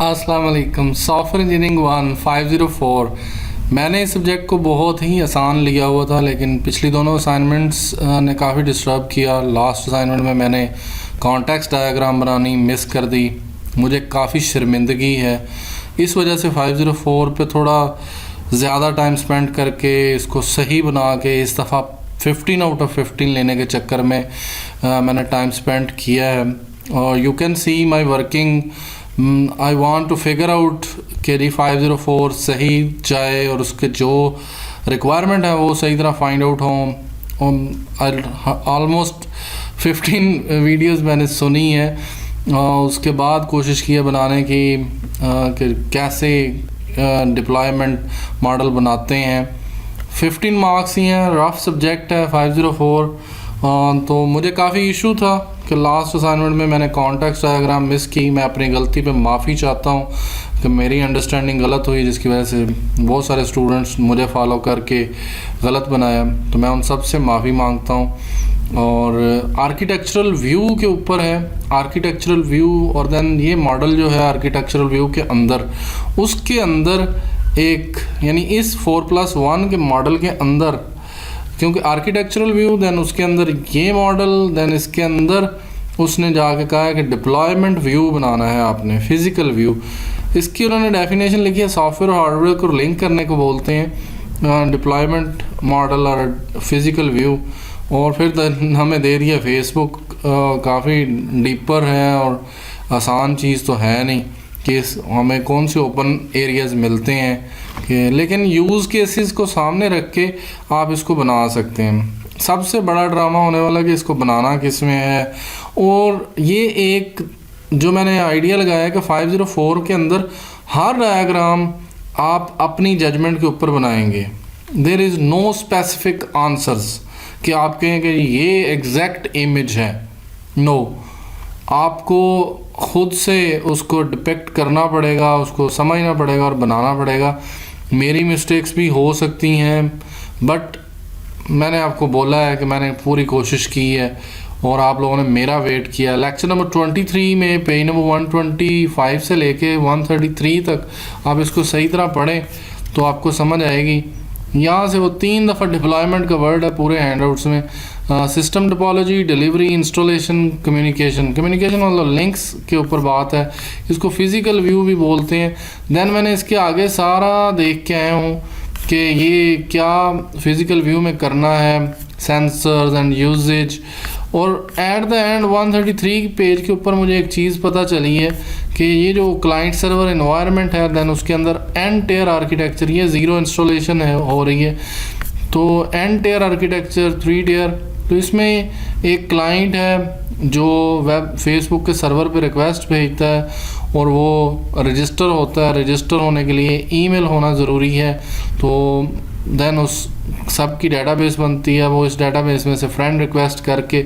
अस्सलाम वालेकुम। Software engineering 1504 मैंने इस सब्जेक्ट को बहुत ही आसान लिया हुआ था, लेकिन पिछली दोनों असाइनमेंट्स ने काफ़ी डिस्टर्ब किया। लास्ट असाइनमेंट में मैंने कॉन्टेक्स्ट डायग्राम बनानी मिस कर दी, मुझे काफ़ी शर्मिंदगी है। इस वजह से 504 पे थोड़ा ज़्यादा टाइम स्पेंड करके इसको सही बना के इस दफ़ा 15 आउट ऑफ 15 लेने के चक्कर में मैंने टाइम स्पेंड किया है। और you can see my working. I want to figure out कि जी 504 सही जाए और उसके जो रिक्वायरमेंट है वो सही तरह फाइंड आउट हों। ऑलमोस्ट 15 वीडियोस मैंने सुनी है और उसके बाद कोशिश की है बनाने की कि कैसे डिप्लॉयमेंट मॉडल बनाते हैं। 15 मार्क्स ही हैं, रफ सब्जेक्ट है 504। तो मुझे काफ़ी इशू था कि लास्ट असाइनमेंट में मैंने कॉन्टेक्स्ट डायग्राम मिस की। मैं अपनी गलती पे माफ़ी चाहता हूँ कि मेरी अंडरस्टैंडिंग गलत हुई, जिसकी वजह से बहुत सारे स्टूडेंट्स मुझे फॉलो करके गलत बनाया, तो मैं उन सब से माफ़ी मांगता हूँ। और आर्किटेक्चरल व्यू के ऊपर है, आर्किटेक्चरल व्यू और देन ये मॉडल जो है आर्किटेक्चरल व्यू के अंदर, उसके अंदर एक यानी इस 4+1 के मॉडल के अंदर, क्योंकि आर्किटेक्चरल व्यू देन उसके अंदर ये मॉडल, देन इसके अंदर उसने जाके कहा है कि डिप्लॉयमेंट व्यू बनाना है आपने, फिज़िकल व्यू। इसकी उन्होंने डेफिनेशन लिखी है, सॉफ्टवेयर और हार्डवेयर को लिंक करने को बोलते हैं डिप्लॉयमेंट मॉडल और फिज़िकल व्यू। और फिर हमें दे दिया फेसबुक। काफ़ी डीपर है और आसान चीज़ तो है नहीं कि हमें कौन से ओपन एरियाज़ मिलते हैं कि, लेकिन यूज़ केसेस को सामने रख के आप इसको बना सकते हैं। सबसे बड़ा ड्रामा होने वाला कि इसको बनाना किस में है। और ये एक जो मैंने आइडिया लगाया है कि 504 के अंदर हर डायग्राम आप अपनी जजमेंट के ऊपर बनाएंगे। There is no specific answers कि आप कहें कि ये एग्जैक्ट इमेज है। नो, आपको खुद से उसको डिपेक्ट करना पड़ेगा, उसको समझना पड़ेगा और बनाना पड़ेगा। मेरी मिस्टेक्स भी हो सकती हैं, बट मैंने आपको बोला है कि मैंने पूरी कोशिश की है और आप लोगों ने मेरा वेट किया। लेक्चर नंबर 23 में पेज नंबर 125 से लेके 133 तक आप इसको सही तरह पढ़ें तो आपको समझ आएगी। यहाँ से वो 3 दफ़ा डिप्लॉयमेंट का वर्ड है पूरे हैंडआउट्स में। System topology, delivery, installation, communication. Communication मतलब लिंक्स के ऊपर बात है, इसको फिज़िकल व्यू भी बोलते हैं। देन मैंने इसके आगे सारा देख के आया हूँ कि ये क्या फिज़िकल व्यू में करना है, सेंसर्स एंड यूजेज। और एट द एंड 133 पेज के ऊपर मुझे एक चीज़ पता चली है कि ये जो क्लाइंट सर्वर एनवायरनमेंट है, देन उसके अंदर एंड टेयर आर्किटेक्चर, ये ज़ीरो इंस्टॉलेशन है हो रही है। तो एंड टेयर आर्किटेक्चर, 3 टेयर, तो इसमें एक क्लाइंट है जो वेब फेसबुक के सर्वर पे रिक्वेस्ट भेजता है और वो रजिस्टर होता है। रजिस्टर होने के लिए ईमेल होना ज़रूरी है। तो देन उस सब की डेटाबेस बनती है, वो इस डेटाबेस में से फ्रेंड रिक्वेस्ट करके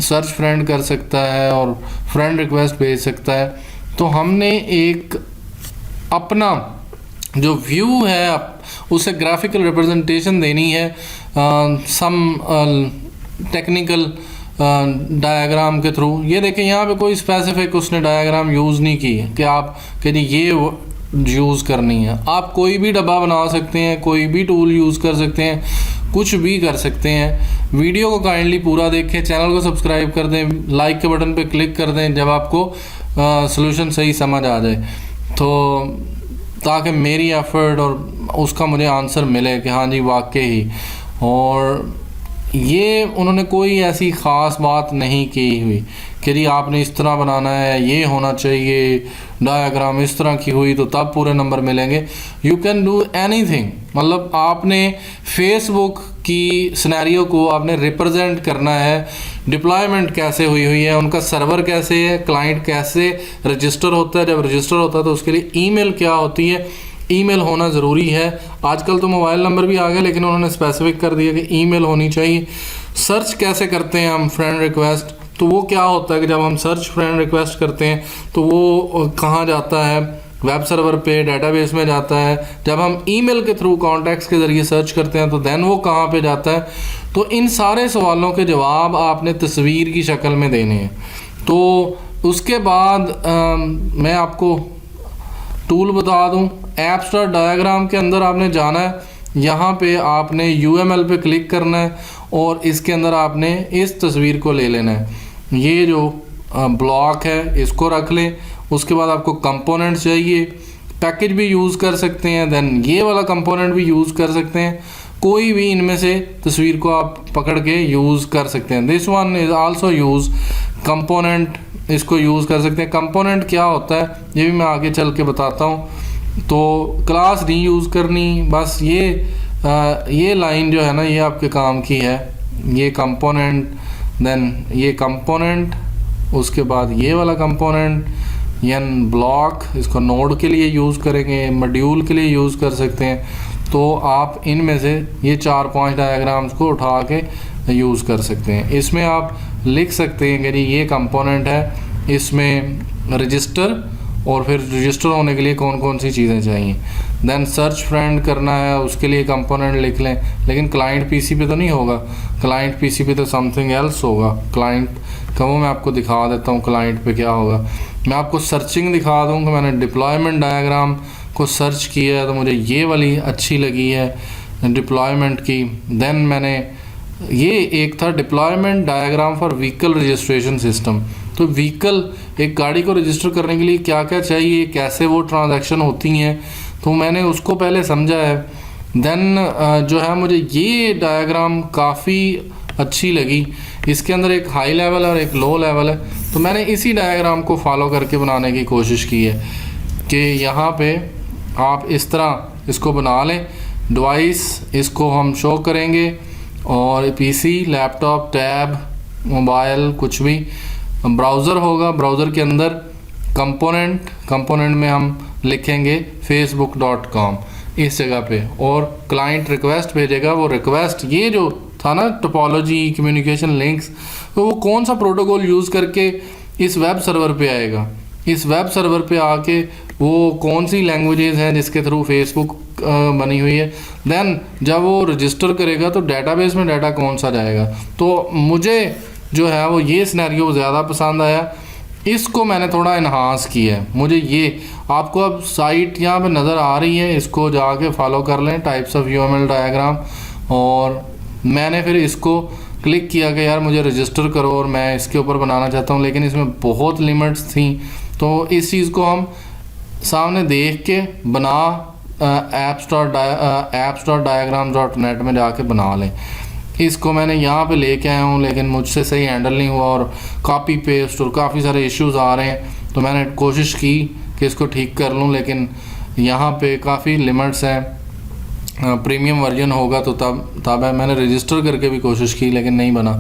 सर्च फ्रेंड कर सकता है और फ्रेंड रिक्वेस्ट भेज सकता है। तो हमने एक अपना जो व्यू है उसे ग्राफिकल रिप्रेजेंटेशन देनी है सम टेक्निकल डायग्राम के थ्रू। ये देखें यहाँ पे कोई स्पेसिफिक उसने डायग्राम यूज़ नहीं की कि आप कि ये यूज़ करनी है। आप कोई भी डब्बा बना सकते हैं, कोई भी टूल यूज़ कर सकते हैं, कुछ भी कर सकते हैं। वीडियो को काइंडली पूरा देखें, चैनल को सब्सक्राइब कर दें, लाइक के बटन पे क्लिक कर दें जब आपको सॉल्यूशन सही समझ आ जाए, तो ताकि मेरी एफ़र्ट और उसका मुझे आंसर मिले कि हाँ जी वाकई ही। और ये उन्होंने कोई ऐसी ख़ास बात नहीं की हुई कि जी आपने इस तरह बनाना है, ये होना चाहिए, डायग्राम इस तरह की हुई तो तब पूरे नंबर मिलेंगे। You can do anything. मतलब आपने फेसबुक की सिनेरियो को आपने रिप्रेजेंट करना है, डिप्लॉयमेंट कैसे हुई है, उनका सर्वर कैसे है, क्लाइंट कैसे रजिस्टर होता है, जब रजिस्टर होता है तो उसके लिए ईमेल क्या होती है, ईमेल होना ज़रूरी है। आजकल तो मोबाइल नंबर भी आ गया, लेकिन उन्होंने स्पेसिफिक कर दिया कि ईमेल होनी चाहिए। सर्च कैसे करते हैं हम फ्रेंड रिक्वेस्ट, तो वो क्या होता है कि जब हम सर्च फ्रेंड रिक्वेस्ट करते हैं तो वो कहाँ जाता है, वेब सर्वर पे, डेटाबेस में जाता है। जब हम ईमेल के थ्रू कॉन्टैक्ट्स के ज़रिए सर्च करते हैं तो देन वो कहाँ पे जाता है। तो इन सारे सवालों के जवाब आपने तस्वीर की शक्ल में देने हैं। तो उसके बाद मैं आपको टूल बता दूं, एब्स्ट्रैक्ट डायग्राम के अंदर आपने जाना है, यहाँ पे आपने UML पे क्लिक करना है और इसके अंदर आपने इस तस्वीर को ले लेना है। ये जो ब्लॉक है इसको रख लें। उसके बाद आपको कंपोनेंट चाहिए, पैकेज भी यूज़ कर सकते हैं, देन ये वाला कंपोनेंट भी यूज़ कर सकते हैं। कोई भी इनमें से तस्वीर को आप पकड़ के यूज़ कर सकते हैं। This one is also use component, इसको यूज़ कर सकते हैं। कंपोनेंट क्या होता है ये भी मैं आगे चल के बताता हूँ। तो क्लास नहीं यूज़ करनी, बस ये लाइन जो है ना ये आपके काम की है। ये कंपोनेंट, देन ये कंपोनेंट, उसके बाद ये वाला कंपोनेंट, यानी ब्लॉक, इसको नोड के लिए यूज़ करेंगे, मॉड्यूल के लिए यूज़ कर सकते हैं। तो आप इनमें से ये 4-5 डायग्राम्स को उठा के यूज़ कर सकते हैं। इसमें आप लिख सकते हैं कि जी ये कंपोनेंट है, इसमें रजिस्टर, और फिर रजिस्टर होने के लिए कौन कौन सी चीज़ें चाहिए। देन सर्च फ्रेंड करना है, उसके लिए कंपोनेंट लिख लें, लेकिन क्लाइंट पीसी पे तो नहीं होगा, क्लाइंट पीसी पे तो समथिंग एल्स होगा। क्लाइंट का वो मैं आपको दिखा देता हूँ क्लाइंट पे क्या होगा। मैं आपको सर्चिंग दिखा दूँ कि मैंने डिप्लॉयमेंट डायग्राम को सर्च किया है तो मुझे ये वाली अच्छी लगी है डिप्लॉयमेंट की। देन मैंने ये एक था deployment diagram for vehicle registration system. तो व्हीकल, एक गाड़ी को रजिस्टर करने के लिए क्या क्या चाहिए, कैसे वो ट्रांजैक्शन होती हैं, तो मैंने उसको पहले समझा है। देन जो है मुझे ये डायग्राम काफ़ी अच्छी लगी। इसके अंदर एक हाई लेवल और एक लो लेवल है, तो मैंने इसी डायग्राम को फॉलो करके बनाने की कोशिश की है कि यहाँ पे आप इस तरह इसको बना लें। डिवाइस इसको हम शो करेंगे, और पीसी, लैपटॉप, टैब, मोबाइल, कुछ भी। ब्राउज़र होगा, ब्राउज़र के अंदर कंपोनेंट में हम लिखेंगे facebook.com इस जगह पे, और क्लाइंट रिक्वेस्ट भेजेगा। वो रिक्वेस्ट, ये जो था ना टोपोलॉजी, कम्युनिकेशन लिंक्स, तो वो कौन सा प्रोटोकॉल यूज़ करके इस वेब सर्वर पे आएगा। इस वेब सर्वर पे आके वो कौन सी लैंग्वेजेस हैं जिसके थ्रू फेसबुक बनी हुई है। देन जब वो रजिस्टर करेगा तो डेटाबेस में डाटा कौन सा जाएगा। तो मुझे जो है वो ये सिनेरियो ज़्यादा पसंद आया, इसको मैंने थोड़ा इन्हांस किया है। मुझे ये आपको अब साइट यहाँ पे नज़र आ रही है, इसको जाके फॉलो कर लें, टाइप्स ऑफ UML डायग्राम। और मैंने फिर इसको क्लिक किया कि यार मुझे रजिस्टर करो और मैं इसके ऊपर बनाना चाहता हूँ, लेकिन इसमें बहुत लिमिट्स थी। तो इस चीज़ को हम सामने देख के बना apps.diagrams.net में जाके बना लें। इसको मैंने यहाँ पे लेके आया हूँ, लेकिन मुझसे सही हैंडल नहीं हुआ और कॉपी पेस्ट और काफ़ी सारे इश्यूज आ रहे हैं। तो मैंने कोशिश की कि इसको ठीक कर लूँ, लेकिन यहाँ पे काफ़ी लिमिट्स हैं। प्रीमियम वर्जन होगा तो तब है। मैंने रजिस्टर करके भी कोशिश की लेकिन नहीं बना।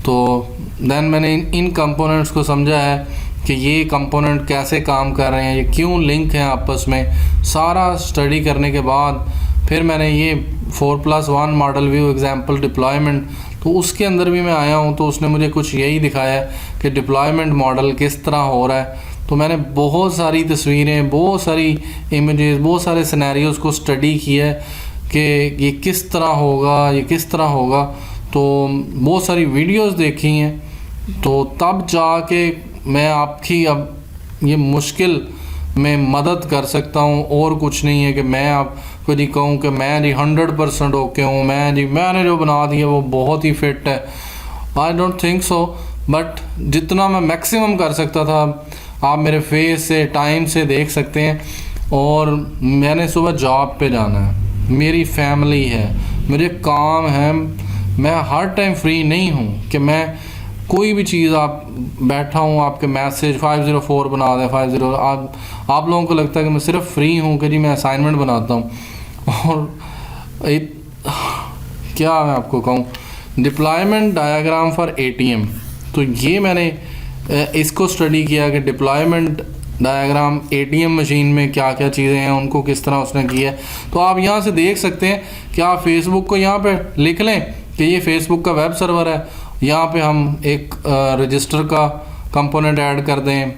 तो देन मैंने इन कंपोनेंट्स को समझा है कि ये कंपोनेंट कैसे काम कर रहे हैं, ये क्यों लिंक हैं आपस में। सारा स्टडी करने के बाद फिर मैंने ये 4+1 मॉडल व्यू एग्जाम्पल डिप्लॉयमेंट, तो उसके अंदर भी मैं आया हूँ। तो उसने मुझे कुछ यही दिखाया कि डिप्लॉयमेंट मॉडल किस तरह हो रहा है। तो मैंने बहुत सारी तस्वीरें, बहुत सारी इमेजेस, बहुत सारे सिनेरियोज़ को स्टडी किया है कि ये किस तरह होगा, ये किस तरह होगा। तो बहुत सारी वीडियोस देखी हैं, तो तब जाके मैं आपकी अब ये मुश्किल में मदद कर सकता हूँ। और कुछ नहीं है कि मैं आपको जी कहूँ कि मैं जी 100% ओके हूँ, मैंने जो बना दिया वो बहुत ही फिट है। I don't think so, but जितना मैं मैक्सिमम कर सकता था आप मेरे फेस से, टाइम से देख सकते हैं। और मैंने सुबह जॉब पे जाना है, मेरी फैमिली है, मुझे काम है, मैं हर टाइम फ्री नहीं हूँ कि मैं कोई भी चीज़ आप बैठा हूँ आपके मैसेज 504 बना दें 50। आप लोगों को लगता है कि मैं सिर्फ फ्री हूँ कि जी मैं असाइनमेंट बनाता हूँ। और क्या मैं आपको कहूँ, डिप्लॉयमेंट डायग्राम फॉर ATM, तो ये मैंने इसको स्टडी किया कि डिप्लॉयमेंट डायग्राम ATM मशीन में क्या क्या चीज़ें हैं, उनको किस तरह उसने किया है। तो आप यहाँ से देख सकते हैं कि आप फेसबुक को यहाँ पे लिख लें कि ये फेसबुक का वेब सर्वर है। यहाँ पे हम एक रजिस्टर का कंपोनेंट ऐड कर दें,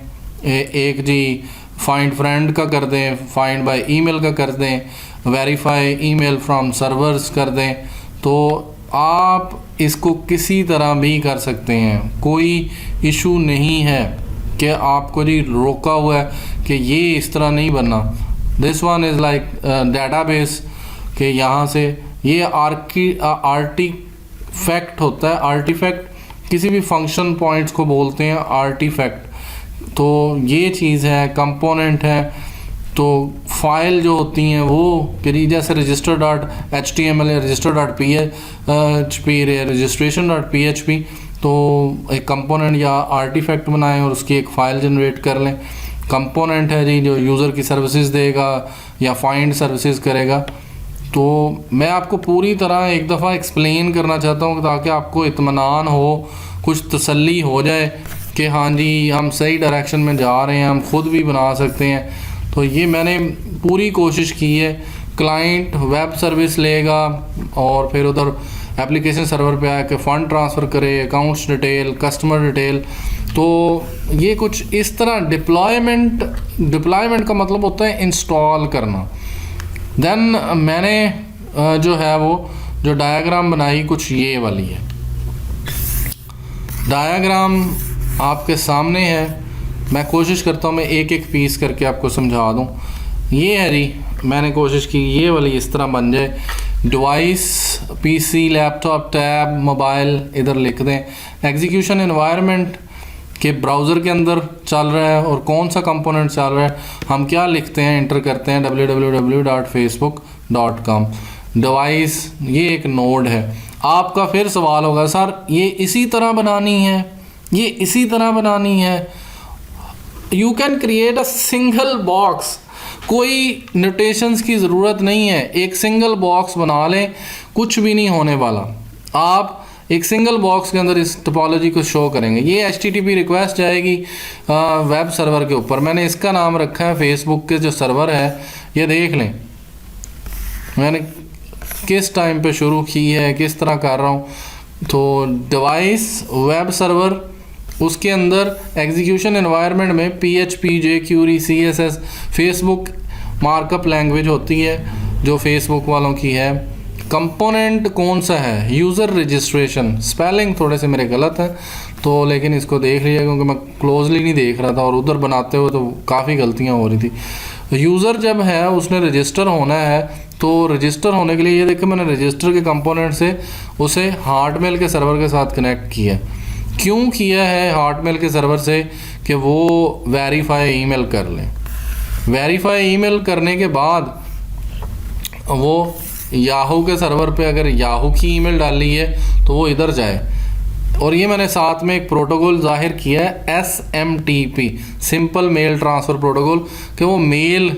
एक जी फाइंड फ्रेंड का कर दें, फाइंड बाय ईमेल का कर दें, वेरीफाई ईमेल फ्रॉम सर्वर्स कर दें। तो आप इसको किसी तरह भी कर सकते हैं, कोई इशू नहीं है कि आपको जी रोका हुआ है कि ये इस तरह नहीं बनना। This one is like database के यहाँ से ये आर्टिफैक्ट होता है। आर्टिफैक्ट किसी भी फंक्शन पॉइंट्स को बोलते हैं आर्टिफैक्ट। तो ये चीज़ है, कंपोनेंट है। तो फाइल जो होती हैं वो कि जैसे रजिस्टर डॉट HTML या रजिस्टर डॉट PHP या रजिस्ट्रेशन डॉट PHP, तो एक कंपोनेंट या आर्टिफैक्ट बनाएं और उसकी एक फ़ाइल जनरेट कर लें। कंपोनेंट है जी जो यूज़र की सर्विसेज देगा या फाइंड सर्विसेज करेगा। तो मैं आपको पूरी तरह एक दफ़ा एक्सप्लेन करना चाहता हूँ ताकि आपको इत्मीनान हो, कुछ तसल्ली हो जाए कि हाँ जी हम सही डायरेक्शन में जा रहे हैं, हम खुद भी बना सकते हैं। तो ये मैंने पूरी कोशिश की है। क्लाइंट वेब सर्विस लेगा और फिर उधर एप्लीकेशन सर्वर पे आके फ़ंड ट्रांसफ़र करे, अकाउंट्स डिटेल, कस्टमर डिटेल। तो ये कुछ इस तरह डिप्लॉयमेंट का मतलब होता है इंस्टॉल करना। देन मैंने जो है वो जो डायग्राम बनाई कुछ ये वाली है। डायग्राम आपके सामने है, मैं कोशिश करता हूँ मैं एक एक पीस करके आपको समझा दूँ। ये है जी, मैंने कोशिश की ये वाली इस तरह बन जाए। Device PC, laptop, tab, mobile इधर लिख दें। एग्जीक्यूशन एनवायरनमेंट के ब्राउज़र के अंदर चल रहा है और कौन सा कंपोनेंट चल रहा है, हम क्या लिखते हैं, इंटर करते हैं www.facebook.com। डिवाइस ये एक नोड है। आपका फिर सवाल होगा सर ये इसी तरह बनानी है, ये इसी तरह बनानी है। You can create a single box, कोई नोटेशंस की ज़रूरत नहीं है। एक सिंगल बॉक्स बना लें, कुछ भी नहीं होने वाला। आप एक सिंगल बॉक्स के अंदर इस टोपोलॉजी को शो करेंगे। ये HTTP रिक्वेस्ट जाएगी वेब सर्वर के ऊपर। मैंने इसका नाम रखा है फेसबुक के जो सर्वर है, ये देख लें मैंने किस टाइम पे शुरू की है, किस तरह कर रहा हूँ। तो डिवाइस वेब सर्वर, उसके अंदर एग्जीक्यूशन एनवायरनमेंट में PHP, jQuery, CSS Facebook markup language होती है जो फेसबुक वालों की है। कंपोनेंट कौन सा है, यूज़र रजिस्ट्रेशन। स्पेलिंग थोड़े से मेरे गलत हैं तो लेकिन इसको देख लिया क्योंकि मैं क्लोजली नहीं देख रहा था और उधर बनाते हुए तो काफ़ी गलतियाँ हो रही थी। यूज़र जब है उसने रजिस्टर होना है, तो रजिस्टर होने के लिए ये देखिए मैंने रजिस्टर के कंपोनेंट से उसे हार्टमेल के सर्वर के साथ कनेक्ट किया। क्यों किया है हार्टमेल के सर्वर से, कि वो वेरीफाई ईमेल कर लें। वेरीफाई ईमेल करने के बाद वो याहू के सर्वर पे अगर याहू की ईमेल डाली है तो वो इधर जाए। और ये मैंने साथ में एक प्रोटोकॉल जाहिर किया है SMTP, simple mail transfer protocol, कि वो मेल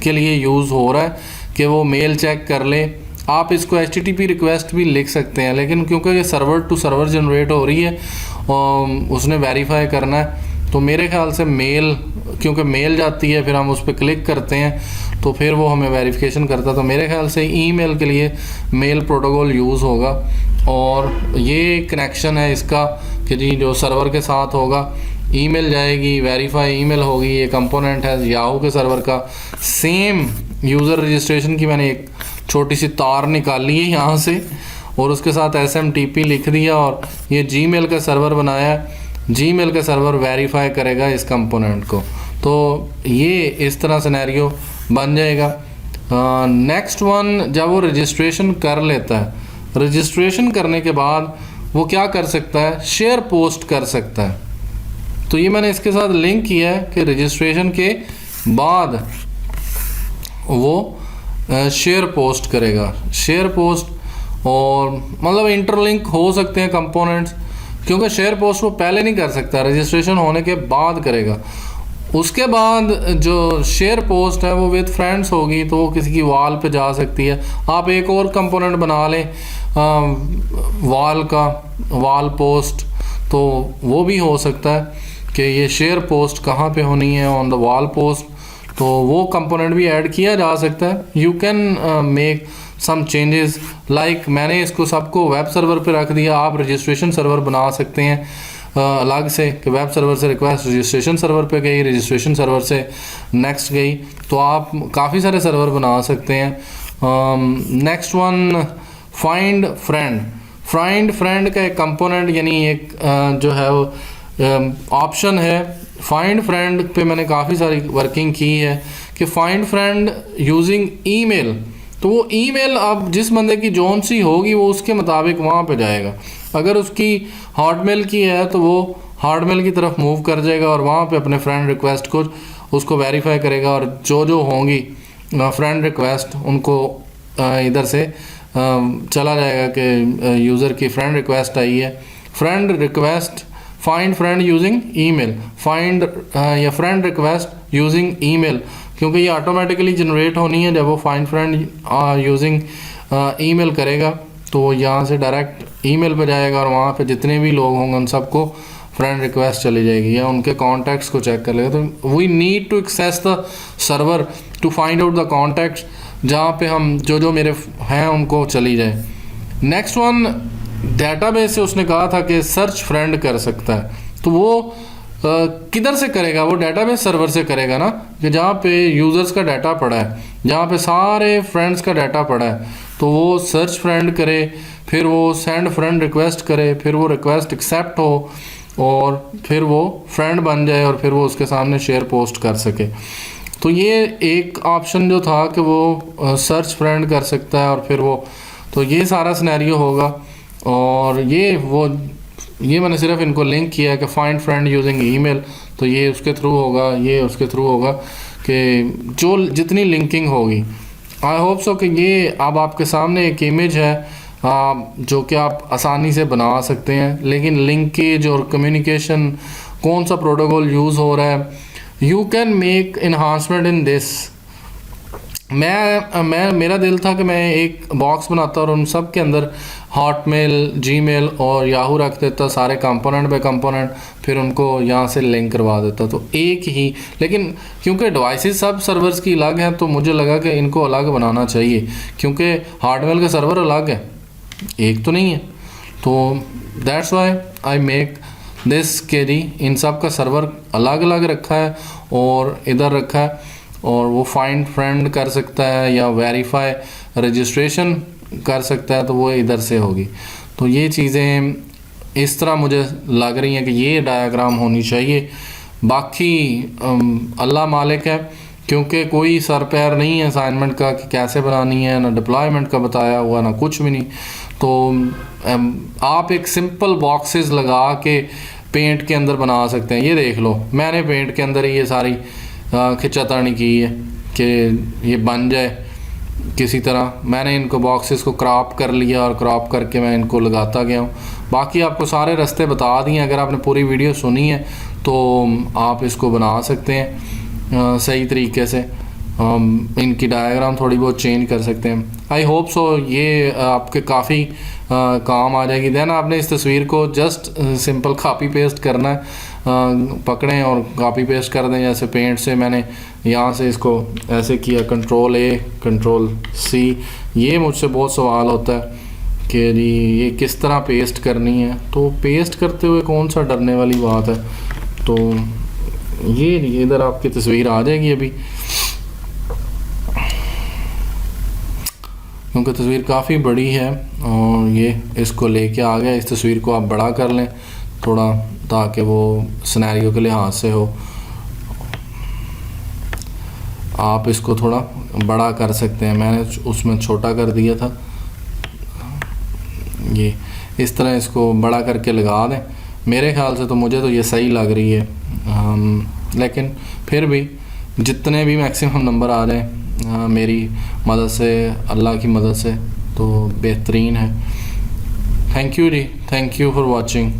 के लिए यूज़ हो रहा है कि वो मेल चेक कर ले। आप इसको HTTP रिक्वेस्ट भी लिख सकते हैं, लेकिन क्योंकि ये सर्वर टू सर्वर जनरेट हो रही है उसने वेरीफाई करना है, तो मेरे ख्याल से मेल, क्योंकि मेल जाती है फिर हम उस पर क्लिक करते हैं तो फिर वो हमें वेरिफिकेशन करता है। तो मेरे ख्याल से ईमेल के लिए मेल प्रोटोकॉल यूज़ होगा। और ये कनेक्शन है इसका कि जी जो सर्वर के साथ होगा, ईमेल जाएगी, वेरीफाई ईमेल होगी। ये कंपोनेंट है याहू के सर्वर का। सेम यूज़र रजिस्ट्रेशन की मैंने एक छोटी सी तार निकाली है यहाँ से और उसके साथ SMTP लिख दिया और ये Gmail का सर्वर बनाया है। Gmail का सर्वर वेरीफाई करेगा इस कंपोनेंट को। तो ये इस तरह सिनेरियो बन जाएगा। नेक्स्ट वन, जब वो रजिस्ट्रेशन कर लेता है, रजिस्ट्रेशन करने के बाद वो क्या कर सकता है, शेयर पोस्ट कर सकता है। तो ये मैंने इसके साथ लिंक किया है कि रजिस्ट्रेशन के बाद वो शेयर पोस्ट करेगा। शेयर पोस्ट और मतलब इंटरलिंक हो सकते हैं कंपोनेंट्स, क्योंकि शेयर पोस्ट वो पहले नहीं कर सकता, रजिस्ट्रेशन होने के बाद करेगा। उसके बाद जो शेयर पोस्ट है वो विद फ्रेंड्स होगी तो वो किसी की वॉल पे जा सकती है। आप एक और कंपोनेंट बना लें वॉल का, वॉल पोस्ट, तो वो भी हो सकता है कि ये शेयर पोस्ट कहाँ पे होनी है, ऑन द वॉल पोस्ट, तो वो कंपोनेंट भी ऐड किया जा सकता है। You can make some changes, like मैंने इसको सबको वेब सर्वर पे रख दिया। आप रजिस्ट्रेशन सर्वर बना सकते हैं अलग से कि वेब सर्वर से रिक्वेस्ट रजिस्ट्रेशन सर्वर पे गई, रजिस्ट्रेशन सर्वर से नेक्स्ट गई, तो आप काफ़ी सारे सर्वर बना सकते हैं। Next one, find friend. Find friend का एक कंपोनेंट यानी एक जो है वो ऑप्शन है। फाइंड फ्रेंड पे मैंने काफ़ी सारी वर्किंग की है कि फाइंड फ्रेंड यूजिंग ईमेल, तो वो ईमेल अब जिस बंदे की जौन सी होगी वो उसके मुताबिक वहाँ पे जाएगा। अगर उसकी हॉटमेल की है तो वो हॉटमेल की तरफ मूव कर जाएगा और वहाँ पे अपने फ्रेंड रिक्वेस्ट को उसको वेरीफाई करेगा, और जो जो होंगी फ्रेंड रिक्वेस्ट उनको इधर से चला जाएगा कि यूज़र की फ्रेंड रिक्वेस्ट आई है। Friend request find friend using email, find या फ्रेंड रिक्वेस्ट यूजिंग ईमेल, क्योंकि ये ऑटोमेटिकली जनरेट होनी है। जब वो फाइंड फ्रेंड यूजिंग ईमेल करेगा तो वो यहाँ से डायरेक्ट ईमेल पे जाएगा और वहाँ पे जितने भी लोग होंगे उन सबको फ्रेंड रिक्वेस्ट चली जाएगी या उनके कॉन्टैक्ट्स को चेक कर लेगा। तो we need to access the server to find out the contacts, जहाँ पे हम जो जो मेरे हैं उनको चली जाए। नेक्स्ट वन, डेटाबेस से उसने कहा था कि सर्च फ्रेंड कर सकता है, तो वो किधर से करेगा? वो डेटाबेस सर्वर से करेगा ना, कि जहाँ पे यूज़र्स का डाटा पड़ा है, जहाँ पे सारे फ्रेंड्स का डाटा पड़ा है, तो वो सर्च फ्रेंड करे, फिर वो सेंड फ्रेंड रिक्वेस्ट करे, फिर वो रिक्वेस्ट एक्सेप्ट हो और फिर वो फ्रेंड बन जाए और फिर वो उसके सामने शेयर पोस्ट कर सके। तो ये एक ऑप्शन जो था कि वो सर्च फ्रेंड कर सकता है और फिर वो, तो ये सारा सिनेरियो होगा। और ये मैंने सिर्फ इनको लिंक किया है कि फाइंड फ्रेंड यूजिंग ईमेल, तो ये उसके थ्रू होगा, ये उसके थ्रू होगा कि जो जितनी लिंकिंग होगी। आई होप सो कि ये अब आपके सामने एक इमेज है जो कि आप आसानी से बना सकते हैं। लेकिन लिंकेज और कम्युनिकेशन कौन सा प्रोटोकॉल यूज़ हो रहा है, you can make enhancement in this. मैं मेरा दिल था कि मैं एक बॉक्स बनाता और उन सब के अंदर हॉटमेल, जीमेल और याहू रख देता, सारे कंपोनेंट बाय कंपोनेंट, फिर उनको यहाँ से लिंक करवा देता। तो एक ही, लेकिन क्योंकि डिवाइसेस सब सर्वर्स की अलग हैं तो मुझे लगा कि इनको अलग बनाना चाहिए, क्योंकि हार्डमेल का सर्वर अलग है, एक तो नहीं है। तो that's why I make this के जी इन सब का सर्वर अलग अलग रखा है और इधर रखा है, और वो फाइंड फ्रेंड कर सकता है या वेरीफाई रजिस्ट्रेशन कर सकता है, तो वो इधर से होगी। तो ये चीज़ें इस तरह मुझे लग रही हैं कि ये डायग्राम होनी चाहिए। बाकी अल्लाह मालिक है, क्योंकि कोई सर पैर नहीं है असाइनमेंट का कि कैसे बनानी है, ना डिप्लॉयमेंट का बताया हुआ, ना कुछ भी नहीं। तो आप एक सिंपल बॉक्सेस लगा के पेंट के अंदर बना सकते हैं। ये देख लो, मैंने पेंट के अंदर ये सारी खिंचातानी की है कि ये बन जाए किसी तरह। मैंने इनको बॉक्सेस को क्रॉप कर लिया और क्रॉप करके मैं इनको लगाता गया हूँ। बाकी आपको सारे रास्ते बता दिए, अगर आपने पूरी वीडियो सुनी है तो आप इसको बना सकते हैं सही तरीके से। इनकी डायग्राम थोड़ी बहुत चेंज कर सकते हैं। आई होप सो ये आपके काफ़ी काम आ जाएगी। देन आपने इस तस्वीर को जस्ट सिंपल कॉपी पेस्ट करना है, पकड़ें और कॉपी पेस्ट कर दें। जैसे पेंट से मैंने यहाँ से इसको ऐसे किया, कंट्रोल A कंट्रोल C। ये मुझसे बहुत सवाल होता है कि जी ये किस तरह पेस्ट करनी है, तो पेस्ट करते हुए कौन सा डरने वाली बात है। तो ये इधर आपकी तस्वीर आ जाएगी अभी, क्योंकि तस्वीर काफ़ी बड़ी है और ये इसको लेके आ गया। इस तस्वीर को आप बड़ा कर लें थोड़ा, ताकि वो सिनेरियो के लिहाज से हो। आप इसको थोड़ा बड़ा कर सकते हैं, मैंने उसमें छोटा कर दिया था। ये इस तरह इसको बड़ा करके लगा दें। मेरे ख्याल से तो मुझे तो ये सही लग रही है, लेकिन फिर भी जितने भी मैक्सिमम नंबर आ जाएं मेरी मदद से, अल्लाह की मदद से, तो बेहतरीन है। Thank you ji, thank you for watching.